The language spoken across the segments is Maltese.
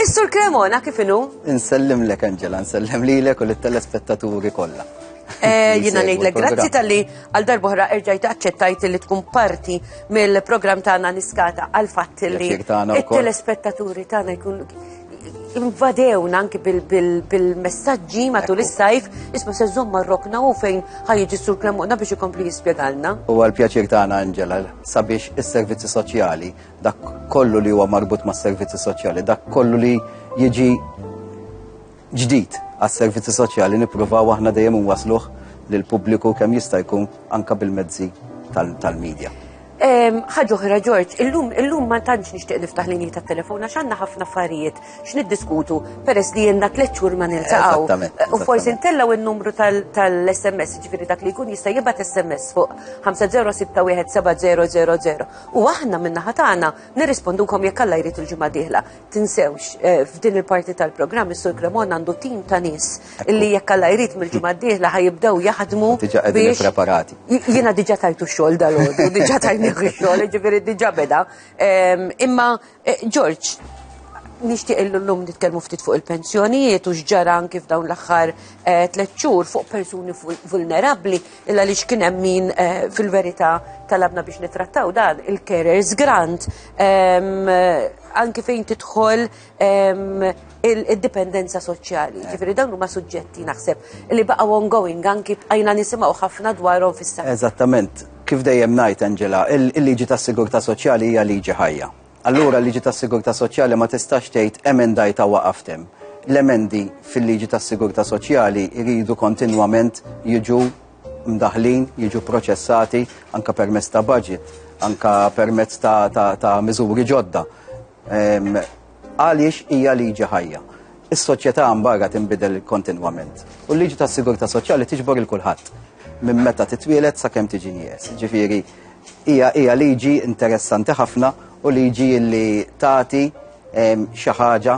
Is-Sur Cremona kif inhu? Insellem lek Angela, nsellem lilek u lit-telespettaturi kollha. Jiena ngħidlek grazzi tal-li għal darbohra erġajt aċċettajt li tkun parti mill-programm tagħna niskata għal fatt li it-telespettaturi tagħna jkun invadewna anke bil-messaġġi matul is-sajf isma' se żomm marrokna u fejn ħajjiġi Sur Cremona biex ikompli jispjegalna. Huwa l-pjaċir tagħna Angela sabiex is-servizzi soċjali dak kollu li huwa marbut mas-servizzi soċjali, dak kollu li jiġi ġdid għas-servizzi soċjali nippruvaw aħna dejjem inwasluh lill-pubbliku kemm jista' jkun anke bil-mezzi tal-medja. Ħaġa oħra George, illum ma tantx nixtieq niftaħ linji tat-telefon għax għandna ħafna affarijiet x'niddiskutu peress li jenna 3 xhur ma niltaqgħu. U forsi ntellaw in-numru tal-SMS, ġifieri dak li jkun jista' jibgħat SMS fuq 50617000. U aħna min-naħa tagħna nirrispondukom jekk Alla jrid il-ġimgħa dieħla. Tinsewx f'din il-parti tal-programm is-Sur Cremona għandu tim ta' nies illi jekk Alla jrid mill-ġimgħa dieħla ħajibdew jaħdmu biex preparati. Jiena diġà tajtu x-xogħol dal-għodu, diġà tajni xogħol, ġifieri diġà beda. Imma George, nixtieq illum nitkellmu ftit fuq il-pensjonijiet u x'ġara anke f'dawn l-aħħar 3 xhur fuq persuni vulnerabbli illa li kien hemm min fil-verità talabna biex nitrattaw dan il-carers grant anke fejn tidħol il-dipendenza soċjali. Ġifieri dawn huma suġġetti naħseb li baqgħu ongoing anke bqajna nisimgħu ħafna dwarhom fis-saħħa. Eżattament. Kif dejjem ngħid Angela, il-liġi tas-sigurtà soċjali hija liġi ħajja. Allura l-liġi tas-sigurtà soċjali ma tistax tgħid emendajta waqaftem. L-emendi fil-liġi tas-sigurtà soċjali jridu kontinwament jiġu mdaħlin, jiġu proċessati anke permezz ta' budget, anke permezz ta' miżuri ġodda. Għaliex hija liġi ħajja. Is-soċjetà mbarra tinbidel kontinwament. U l-liġi tas-sigurtà soċjali tiġbor il kulħadd minn meta titwielet sakemm tiġi nies. Ġifieri hija liġi interessanti ħafna u liġi li tagħti xi ħaġa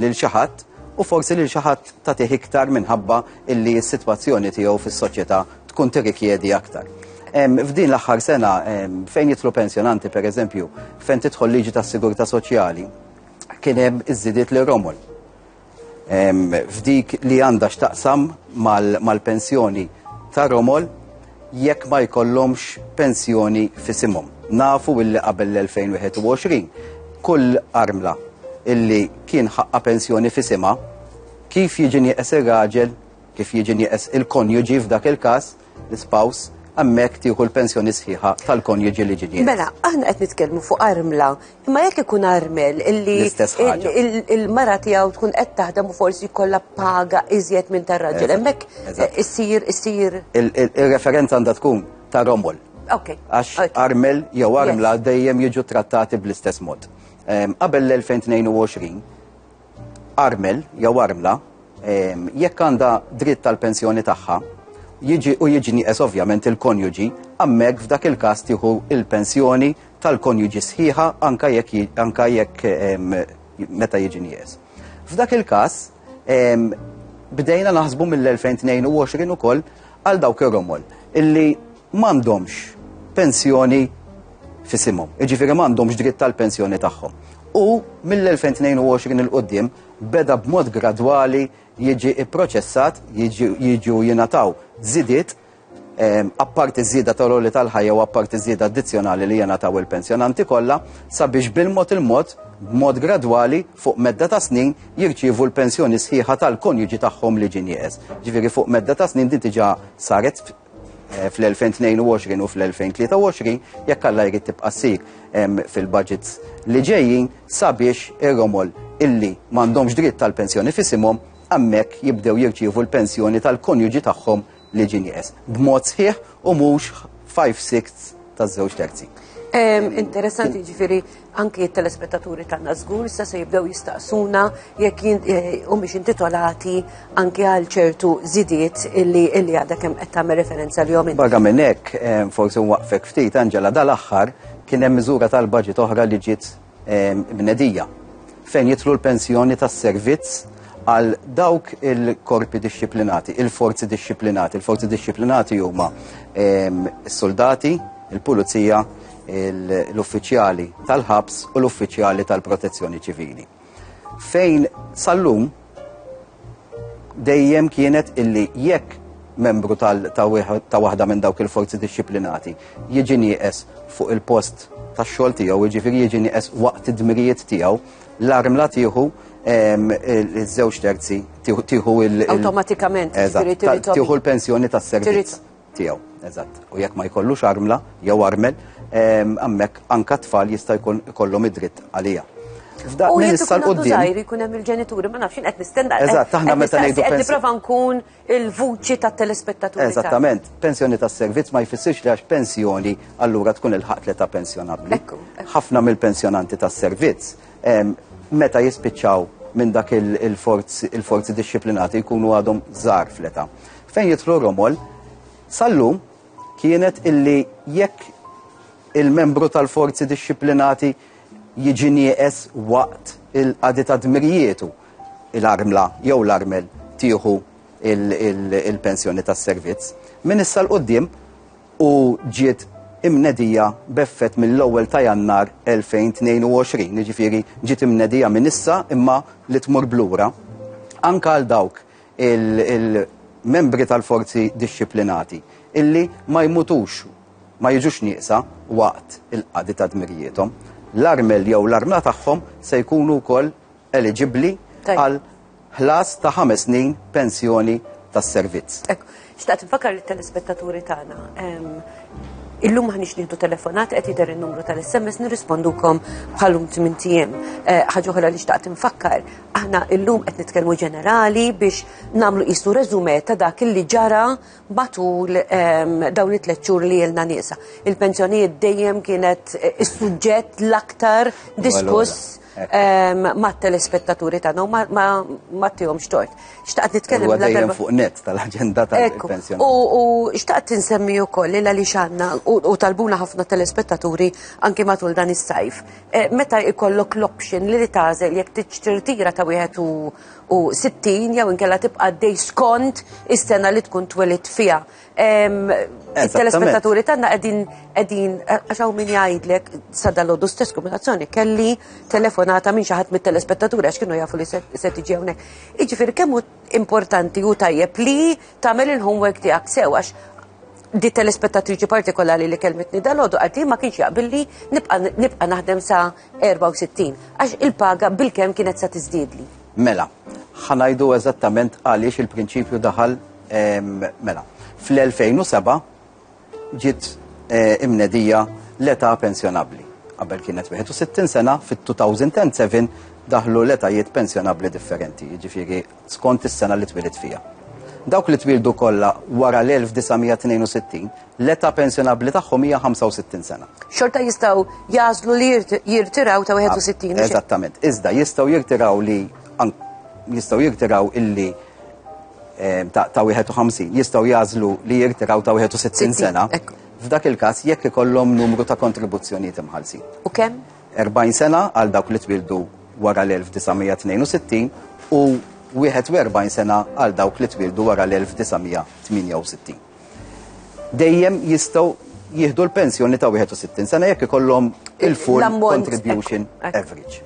lil xi ħadd u forsi lil xi ħadd tagħtih iktar minħabba illi s-sitwazzjoni tiegħu fis-soċjetà tkun tirrikjedi aktar. F'din l-aħħar sena fejn jidħlu pensjonanti pereżempju fejn tidħol liġi tas-sigurtà soċjali kien hemm iż-żidiet li romol. F'dik li għandha x'taqsam mal-pensjoni ta' romol jekk ma jkollhomx pensjoni f'isimhom. Nafu illi qabel l-2021 kull armla illi kien ħaqqa pensjoni f'isimha kif jiġi nieqes ir-raġel, kif jiġi nieqes il-konjuġi f'dak il-każ, l-spouse, hemmhekk tieħu l-pensjoni sħiħa tal-konjuġi li ġie nieqes. Mela, aħna qed nitkellmu fuq armla, imma jekk ikun armel illi il-mara tiegħu tkun qed taħdem u forsi jkollha paga iżjed minn tar-raġel, hemmhekk issir ir-referenza għandha tkun ta' romol. Għax armel jew armla dejjem jiġu trattati bl-istess mod. Qabel l-2022 armel jew armla jekk għandha dritt tal-pensjoni tagħha jiġi nieqes ovvjament il-konjuġi hemmhekk f'dak il-każ tieħu il-pensjoni tal-konjuġi sħiħa anke jekk meta jiġi nieqes. F'dak il-każ bdejna naħsbu mill-2022 ukoll għal dawk ir-romol illi m'għandhomx pensjoni f'isimhom, jiġifieri m'għandhomx dritt tal-pensjoni tagħhom. U mill-2022 il-qudiem beda b'mod gradwali jiġi ipproċessat, jiġu jingħataw żidiet apparti żieda tal-għoli tal-ħajja u apparti żieda addizzjonali li jingħataw il-pensjonanti kollha sabiex b'mod b'mod gradwali fuq medda ta' snin jirċievu l-pensjoni sħiħa tal-konjuġi tagħhom li ġie nieqes. Ġifieri fuq medda ta' snin din diġà saret fl-2022 u fl-2023 jekk Alla jrid tibqa' ssir fil-budgets li ġejjin sabiex ir-romol illi m'għandhomx dritt tal-pensjoni f'isimhom hemmhekk jibdew jirċievu l-pensjoni tal-konjuġi tagħhom li ġie nieqes b'mod sħiħ u mhux 5/6 taż-żewġ terzi. Interessanti ġifieri anke t-telespettaturi tagħna żgur issa se jibdew jistaqsuna jekk biex intitolati anke għal ċertu żidiet illi għadha kemm qed tagħmel referenza lihom. Barra minn hekk forsi nwaqfek ftit Angela dal-aħħar kien hemm miżura tal-baġit oħra li ġiet bnedija fejn jidħlu l-pensjoni tas-servizz għal dawk il-korpi disciplinati, il-forzi disciplinati. Il-forzi disciplinati huma is-soldati, il-pulizija, l-uffiċjali tal-ħabs u l-uffiċjali tal-protezzjoni ċivili. fejn sal-lum dejjem kienet illi jekk membru ta' waħda minn dawk il-forzi disciplinati jiġi nieqes fuq il-post tax-xogħol tiegħu, jiġifieri jiġi nieqes waqt id-dmirijiet tiegħu, l-armla tieħu iż-żewġ terzi tieħu awtomatikament tieħu l-pensjoni tas-servizz tiegħu. Eżatt. U jekk ma jkollux armla jew armel, hemmhekk anke tfal jista' jkollhom id-dritt għaliha. U jekk ikun żgħir jkun hemm il-ġenituri, ma nafx qed nistenna. Eżatt, aħna meta ngħidu qed nipprova nkun il-vuċi tat-telespettaturi. Eżattament, pensjoni tas-servizz ma jfissirx li għax pensjoni allura tkun il-ħaq l-età pensjonabbli. Ħafna mill-pensjonanti tas-servizz meta jispiċċaw minn dak il-forzi disciplinati jkunu għadhom żgħar fl-età. Fejn jidħlu romol, sal-lum kienet illi jekk il-membru tal-forzi disciplinati jiġi nieqes waqt il-qadi ta' dmirjietu il-armla jew l-armel tieħu il-pensjoni tas-servizz. Min issa l-qoddim u ġiet imnedija b'effett mill-ewwel ta' Jannar 2022, jiġifieri ġiet imnedija minn issa imma li tmur blura anke għal dawk il-membri tal-forzi disciplinati illi ma jmutux, ma jiġux nieqsa waqt il-qadi ta' dmirjietom. L-armel jew l-armla tagħhom se jkunu wkoll eligibbli għal ħlas ta' 5 snin pensjoni tas-servizz. Xtaqt nfakkar lit-telespettaturi tagħna. Illum ħanix nieħdu telefonat qed jidher in-numru tal-SMS nirrispondukom bħalhom 8 ijiem. Ħaġa oħra li xtaqt nfakkar, aħna illum qed nitkellmu ġenerali biex nagħmlu qisu reżumé ta' dak li ġara matul dawn it-3 xhur li ilna nieqsa. Il-pensjonijiet dejjem kienet is-suġġett l-aktar diskuss mat-telespettaturi tagħna u ma tihomx tort. Xtaqt nitkellem dejjem fuq net tal-aġenda tal-pensjoni. U xtaqt insemmi wkoll li għaliex għandna u talbuna ħafna telespettaturi anke matul dan is-sajf. Meta jkollok l-option li tagħżel jekk tirtira ta' 61 jew inkella tibqa' dej skont is-sena li tkun twelid fiha. Il-telespettaturi tagħna qegħdin għax hawn min jgħidlek sa dalodu stess kombinazzjoni kelli telefonata minn xi ħadd mit-telespettaturi għax kienu jafu li se tiġi hawnhekk. Jiġifieri kemm importanti u tajjeb li tagħmel il-homework tiegħek sew għax di telespettatriċi partikolari li kelmetni dalodu għaddi ma kienx jaqbel li nibqa' naħdem sa 64 għax il-paga bil-kemm kienet sa tiżdiedli. Mela, ħanajdu eżattament għaliex il-prinċipju daħal mela. Fl-2007 ġiet imnedija l-età pensjonabbli. Qabel kienet 61 sena, fit-2007 daħlu l-etajiet pensjonabbli differenti, jiġifieri skont is-sena li twieled fiha. Dawk li twildu kollha wara l-1962, l-età pensjonabbli tagħhom hija 65 sena. Xorta jistgħu jażlu li jirtiraw ta' 61. Eżattament. Iżda jistgħu jirtiraw illi ta' 51, jistgħu jażlu li jirtiraw ta' 61 sena. F'dak il-każ jekk ikollhom numru ta' kontribuzzjonijiet imħallsin. U kemm? 40 sena għal dawk li twildu wara l-1962 u 41 sena għal dawk li twildu wara l-1968. Dejjem jistgħu jieħdu l-pensjoni ta' 61 sena jekk ikollhom il-full contribution average.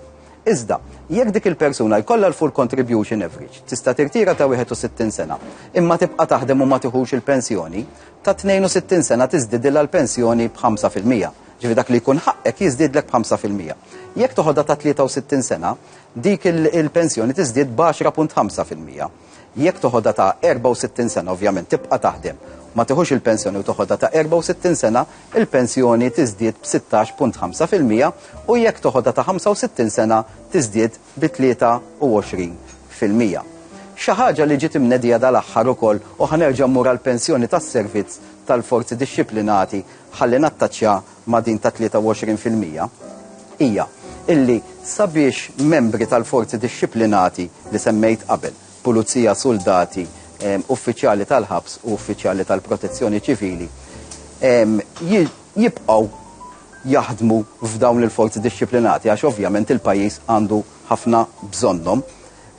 Iżda, jekk dik il-persuna jkollha l-full contribution average, tista' tirtira ta' 61 sena, imma tibqa' taħdem u ma tieħux il-pensjoni, ta' 62 sena tiżdiedilha l-pensjoni b'5%. Ġifi dak li jkun ħaqek jiżdiedlek b'5%. Jekk toħodha ta' 63 sena, dik il-pensjoni tiżdied b'10.5%. Jekk toħodha ta' 64 sena, ovvjament tibqa' taħdem, ma tieħux il-pensjoni u toħodha ta' 64 sena, il-pensjoni tiżdied b'16.5% u jekk toħodha ta' 65 sena tiżdied b'23%. Xi ħaġa li ġiet imnedija dal-aħħar ukoll u ħanerġa' mmur għall-pensjoni tas-servizz tal-forzi dixxiplinati ħalli nattaċċja ma' din ta' 23% hija illi sabiex membri tal-forzi dixxiplinati li semmejt qabel, pulizija, soldati, uffiċjali tal-ħabs u uffiċjali tal-protezzjoni ċivili, jibqgħu jaħdmu f'dawn il-forzi dixxiplinati għax ovvjament il-pajjiż għandu ħafna bżonnhom.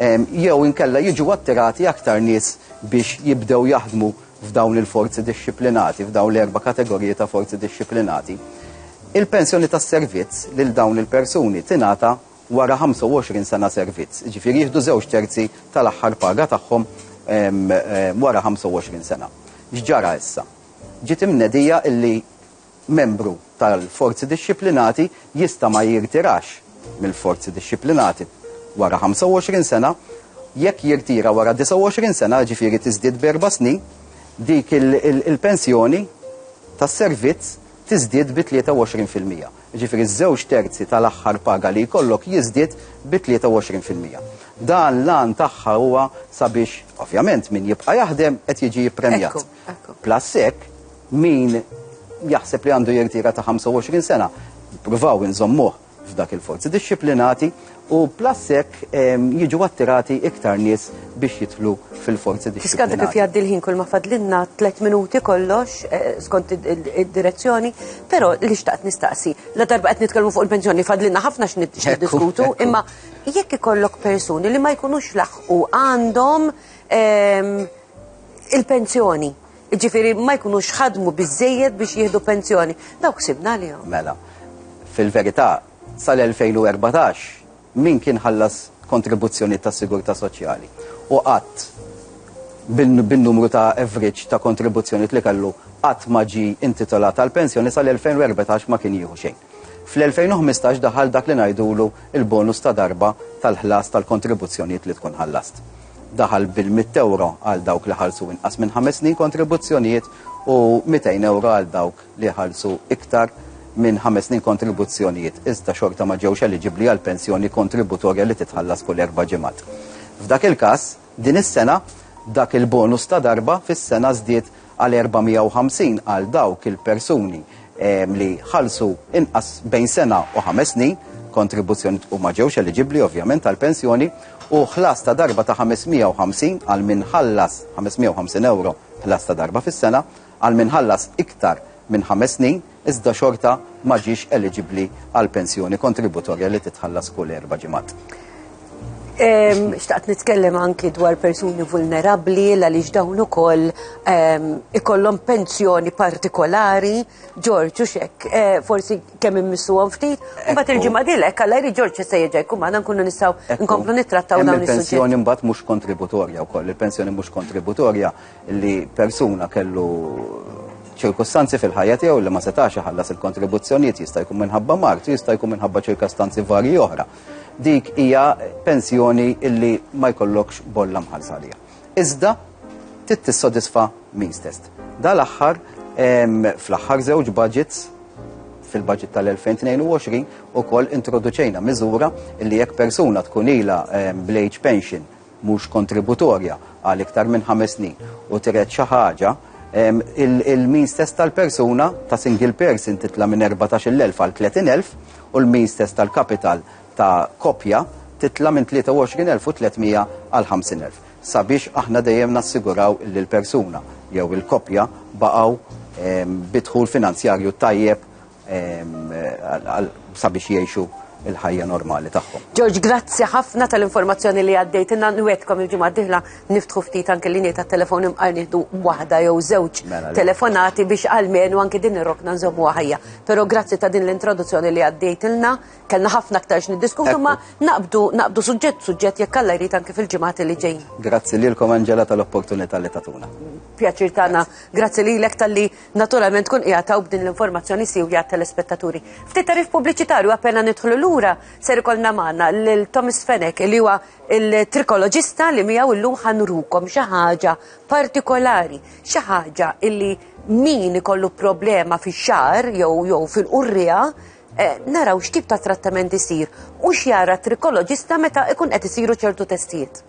Jew inkella jiġu attirati aktar nies biex jibdew jaħdmu f'dawn il-forzi dixxiplinati, f'dawn l-4 kategoriji ta' forzi dixxiplinati. Il-pensjoni tas-servizz lil dawn il-persuni tingħata wara 25 sena servizz. Ġifieri jieħdu 2/3 tal-aħħar paga tagħhom wara 25 sena. X'ġara issa? Ġiet imnedija illi membru tal-forzi dixxiplinati jista' ma jirtirax mill-forzi dixxiplinati wara 25 sena, jekk jirtira wara 29 sena, ġifieri tiżdied b'4 snin, dik il-pensjoni tas-servizz tiżdied bi 23%. Ġifieri ż-2/3 tal-aħħar paga li jkollok jiżdied bi 23%. Dan l-għan tagħha huwa sabiex, ovvjament, min jibqa' jaħdem qed jiġi jippremjat. Plus hekk min jaħseb li għandu jirtira ta' 25 sena, pruvaw inżommuh f'dak il-forzi dixxiplinati u plasek jiġu attirati iktar nies biex jidħlu fil-forzi dixxiplinati. Tiskanta kif jgħaddi l-ħin kull ma fadlinna 3 minuti kollox skont id-direzzjoni, però li xtaqt nistaqsi. La darba qed nitkellmu fuq il-pensjoni fadlinna ħafna x'niddiskutu, imma jekk ikollok persuni li ma jkunux laħqu għandhom il-pensjoni. Ġifieri ma jkunux ħadmu biżejjed biex jieħdu pensjoni. Dawk sibna lihom. Mela, fil-verità sal-2014 min kien ħallas kontribuzzjoni ta' sigurtà soċjali u qatt bin-numru ta' average ta' kontribuzzjoni li kellu qatt ma ġie intitolat għal pensjoni sal-2014 ma kien jieħu xejn. Fl-2015 daħal dak li ngħidulu il-bonus ta' darba tal-ħlas tal-kontribuzzjonijiet li tkun ħallast. Daħal bil-100 euro għal dawk li ħalsu inqas minn 5 snin kontribuzzjonijiet u 200 euro għal dawk li ħalsu iktar minn 5 snin kontribuzzjonijiet. Iżda xorta ma ġewx eliġibbli għal pensjoni kontributorja li titħallas kull 4 ġimgħat. F'dak il-każ, din is-sena dak il-bonus ta' darba fis-sena żdied għal 450 għal dawk il-persuni li ħalsu inqas bejn sena u 5 snin kontribuzzjoni u ma ġewx eliġibbli ovvjament għal pensjoni u ħlas ta' darba ta' 550 għal min ħallas 550 euro ħlas ta' darba fis-sena għal min ħallas iktar minn 5 snin iżda xorta ma ġiex eliġibbli għal pensjoni kontributorja li titħallas kull 4 ġimgħat. Xtaqt nitkellem anki dwar persuni vulnerabbli għaliex dawn ukoll ikollhom pensjoni partikolari. George u xek, forsi kemm immissuhom ftit, u mbagħad il-ġimgħa dilek alla jrid George se jerġa' jkun magħna nkunu nistgħu nkomplu nittrattaw dawn is-suġġetti. Il-pensjoni mbagħad mhux kontributorja wkoll, il-pensjoni mhux kontributorja li persuna kellu ċirkostanzi fil-ħajja tiegħu li ma setax iħallas il-kontribuzzjonijiet jista' jkun minħabba martu, jista' jkun minħabba ċirkostanzi varji oħra. Dik hija pensjoni illi ma jkollokx bolla mħallsa għaliha. Iżda trid tissodisfa min stess. Dal-aħħar fl-aħħar żewġ budgets fil-budget tal-2022 ukoll introduċejna miżura illi jekk persuna tkun ilha bl-age pension mhux kontributorja għal iktar minn 5 snin u tred xi ħaġa il-min stess tal-persuna ta' single person titla minn 14,000 għal 30,000 u l-min stess tal-kapital ta' kopja titla minn 23,300 għal 50,000. Sabiex aħna dejjem nassiguraw li l-persuna jew il-kopja baqgħu bidħul finanzjarju tajjeb sabiex jgħixu il-ħajja normali tagħhom. George, grazzi ħafna tal-informazzjoni li għaddejt. Inna nwedkom il-ġimgħa d-dieħla niftħu ftit anke linji tat-telefon imqar nieħdu waħda jew żewġ telefonati biex għalmenu anke din ir-rokna nżommuha ħajja. Però grazzi ta' din l-introduzzjoni li għaddejtilna, kellna ħafna aktar x'niddiskutu ma naqbdu suġġett jekk Alla jrid anke fil-ġimgħat li ġejjin. Grazzi lilkom Anġela tal-opportunità li tatuna. Pjaċir tagħna, grazzi lilek tal-li naturalment tkun qiegħed b'din l-informazzjoni siwja telespettaturi. Ftit tarif pubbliċitarju appena nidħlu lura ser ikollna magħna lil Thomas Fenek li huwa il-trikoloġista li miegħu llum ħanrukom xi ħaġa partikolari, xi ħaġa illi min ikollu problema fix-xahar jew fil-qurrija naraw x'tip ta' trattament isir u x'jara trikoloġista meta ikun qed isiru ċertu testijiet.